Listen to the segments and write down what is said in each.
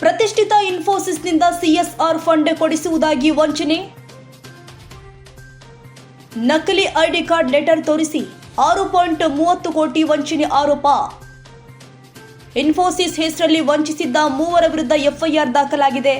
ಪ್ರತಿಷ್ಠಿತ ಇನ್ಫೋಸಿಸ್ನಿಂದ CSR fund ಕೊಡಿಸುವುದಾಗಿ ವಂಚನೆ. ನಕಲಿ ಐಡಿ ಕಾರ್ಡ್ ಲೆಟರ್ ತೋರಿಸಿ 6.30 ಕೋಟಿ ವಂಚನೆ ಆರೋಪ. ಇನ್ಫೋಸಿಸ್ ಹೆಸರಲ್ಲಿ ವಂಚಿಸಿದ್ದ 3 ವಿರುದ್ಧ ಎಫ್ಐಆರ್ ದಾಖಲಾಗಿದೆ.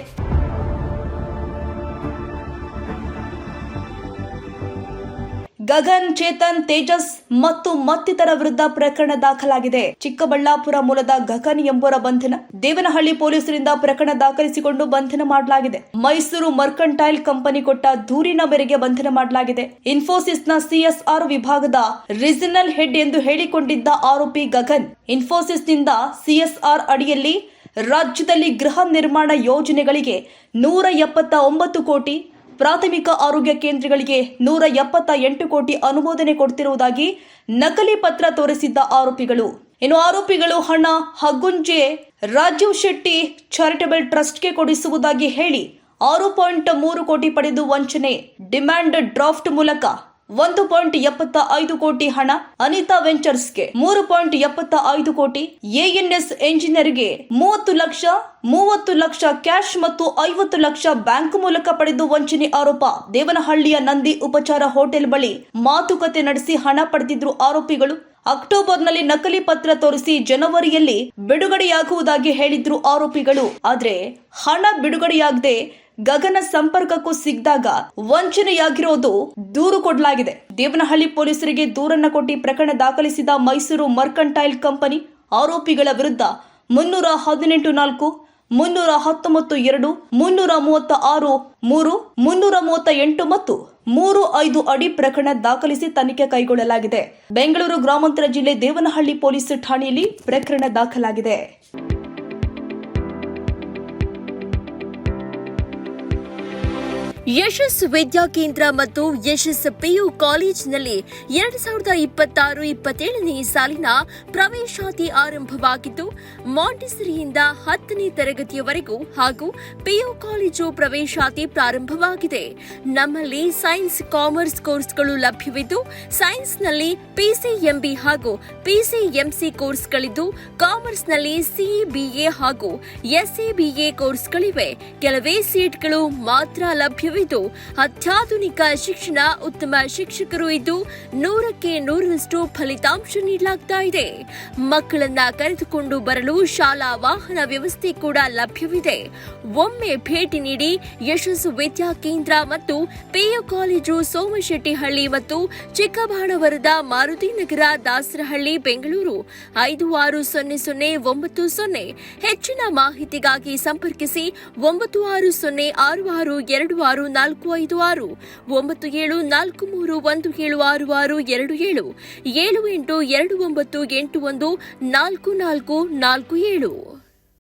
ಗಗನ್, ಚೇತನ್, ತೇಜಸ್ ಮತ್ತು ಮತ್ತಿತರ ವಿರುದ್ಧ ಪ್ರಕರಣ ದಾಖಲಾಗಿದೆ. ಚಿಕ್ಕಬಳ್ಳಾಪುರ ಮೂಲದ ಗಗನ್ ಎಂಬುವರ ಬಂಧನ. ದೇವನಹಳ್ಳಿ ಪೊಲೀಸರಿಂದ ಪ್ರಕರಣ ದಾಖಲಿಸಿಕೊಂಡು ಬಂಧನ ಮಾಡಲಾಗಿದೆ. ಮೈಸೂರು ಮರ್ಕಂಟೈಲ್ ಕಂಪನಿ ಕೊಟ್ಟ ದೂರಿನ ಮೇರೆಗೆ ಬಂಧನ ಮಾಡಲಾಗಿದೆ. ಇನ್ಫೋಸಿಸ್ನ ಸಿಎಸ್ಆರ್ ವಿಭಾಗದ ರೀಜನಲ್ ಹೆಡ್ ಎಂದು ಹೇಳಿಕೊಂಡಿದ್ದ ಆರೋಪಿ ಗಗನ್ ಇನ್ಫೋಸಿಸ್ನಿಂದ ಸಿಎಸ್ಆರ್ ಅಡಿಯಲ್ಲಿ ರಾಜ್ಯದಲ್ಲಿ ಗೃಹ ನಿರ್ಮಾಣ ಯೋಜನೆಗಳಿಗೆ 179 ಕೋಟಿ, ಪ್ರಾಥಮಿಕ ಆರೋಗ್ಯ ಕೇಂದ್ರಗಳಿಗೆ 178 ಕೋಟಿ ಅನುಮೋದನೆ ಕೊಡ್ತಿರುವುದಾಗಿ ನಕಲಿ ಪತ್ರ ತೋರಿಸಿದ್ದ ಆರೋಪಿಗಳು. ಇನ್ನು ಆರೋಪಿಗಳು ಹಣ ಹಗ್ಗುಂಜೆ ರಾಜೀವ್ ಶೆಟ್ಟಿ ಚಾರಿಟಬಲ್ ಟ್ರಸ್ಟ್ಗೆ ಕೊಡಿಸುವುದಾಗಿ ಹೇಳಿ 6.3 ಕೋಟಿ ಪಡೆದು ವಂಚನೆ. ಡಿಮ್ಯಾಂಡ್ ಡ್ರಾಫ್ಟ್ ಮೂಲಕ 1.75 ಕೋಟಿ ಹಣ, ಅನಿತಾ ವೆಂಚರ್ಸ್ಗೆ 3.75 ಕೋಟಿ, ಎಎನ್ಎಸ್ ಎಂಜಿನಿಯರ್ಗೆ 30 ಲಕ್ಷ ಕ್ಯಾಶ್ ಮತ್ತು 50 ಲಕ್ಷ ಬ್ಯಾಂಕ್ ಮೂಲಕ ಪಡೆದು ವಂಚನೆ ಆರೋಪ. ದೇವನಹಳ್ಳಿಯ ನಂದಿ ಉಪಚಾರ ಹೋಟೆಲ್ ಬಳಿ ಮಾತುಕತೆ ನಡೆಸಿ ಹಣ ಪಡೆದಿದ್ರು ಆರೋಪಿಗಳು. ಅಕ್ಟೋಬರ್ನಲ್ಲಿ ನಕಲಿ ಪತ್ರ ತೋರಿಸಿ ಜನವರಿಯಲ್ಲಿ ಬಿಡುಗಡೆಯಾಗುವುದಾಗಿ ಹೇಳಿದ್ರು ಆರೋಪಿಗಳು. ಆದ್ರೆ ಹಣ ಬಿಡುಗಡೆಯಾಗದೆ ಗಗನ ಸಂಪರ್ಕಕ್ಕೂ ಸಿಗದಾಗ ವಂಚನೆಯಾಗಿರೋದು ದೂರು ಕೊಡಲಾಗಿದೆ. ದೇವನಹಳ್ಳಿ ಪೊಲೀಸರಿಗೆ ದೂರನ್ನ ಕೊಟ್ಟು ಪ್ರಕರಣ ದಾಖಲಿಸಿದ ಮೈಸೂರು ಮರ್ಕಂಟೈಲ್ ಕಂಪನಿ ಆರೋಪಿಗಳ ವಿರುದ್ಧ 318(4), 319(2), 336(3), 338 ಮತ್ತು 35 ಅಡಿ ಪ್ರಕರಣ ದಾಖಲಿಸಿ ತನಿಖೆ ಕೈಗೊಳ್ಳಲಾಗಿದೆ. ಬೆಂಗಳೂರು ಗ್ರಾಮಾಂತರ ಜಿಲ್ಲೆ ದೇವನಹಳ್ಳಿ ಪೊಲೀಸ್ ಠಾಣೆಯಲ್ಲಿ ಪ್ರಕರಣ ದಾಖಲಾಗಿದೆ. ಯಶಸ್ ವಿದ್ಯಾಕೇಂದ್ರ ಮತ್ತು ಯಶಸ್ ಪಿಯು ಕಾಲೇಜಿನಲ್ಲಿ 2026-27ನೇ ಸಾಲಿನ ಪ್ರವೇಶಾತಿ ಆರಂಭವಾಗಿದ್ದು, ಮಾಂಟಿಸರಿಯಿಂದ 10ನೇ ತರಗತಿಯವರೆಗೂ ಹಾಗೂ ಪಿಯು ಕಾಲೇಜು ಪ್ರವೇಶಾತಿ ಪ್ರಾರಂಭವಾಗಿದೆ. ನಮ್ಮಲ್ಲಿ ಸೈನ್ಸ್, ಕಾಮರ್ಸ್ ಕೋರ್ಸ್ಗಳು ಲಭ್ಯವಿದ್ದು, ಸೈನ್ಸ್ನಲ್ಲಿ ಪಿಸಿಎಂಬಿ ಹಾಗೂ ಪಿಸಿಎಂಸಿ ಕೋರ್ಸ್ಗಳಿದ್ದು, ಕಾಮರ್ಸ್ನಲ್ಲಿ ಸಿಬಿಎ ಹಾಗೂ ಎಸ್ಎಬಿಎ ಕೋರ್ಸ್ಗಳಿವೆ. ಕೆಲವೇ ಸೀಟ್ಗಳು ಮಾತ್ರ ಲಭ್ಯವಿದ್ದು, ಅತ್ಯಾಧುನಿಕ ಶಿಕ್ಷಣ, ಉತ್ತಮ ಶಿಕ್ಷಕರು ಇದ್ದು 100ಕ್ಕೆ 100ರಷ್ಟು ಫಲಿತಾಂಶ ನೀಡಲಾಗ್ತಾ ಇದೆ. ಮಕ್ಕಳನ್ನ ಕರೆದುಕೊಂಡು ಬರಲು ಶಾಲಾ ವಾಹನ ವ್ಯವಸ್ಥೆ ಕೂಡ ಲಭ್ಯವಿದೆ. ಒಮ್ಮೆ ಭೇಟಿ ನೀಡಿ. ಯಶಸ್ಸು ವಿದ್ಯಾಕೇಂದ್ರ ಮತ್ತು ಪಿಯು ಕಾಲೇಜು, ಸೋಮಶೆಟ್ಟಿಹಳ್ಳಿ ಮತ್ತು ಚಿಕ್ಕಬಾಣವರದ, ಮಾರುತಿನಗರ, ದಾಸರಹಳ್ಳಿ, ಬೆಂಗಳೂರು 560090. ಹೆಚ್ಚಿನ ಮಾಹಿತಿಗಾಗಿ ಸಂಪರ್ಕಿಸಿ 9606626456, 9743176627, 7829814447.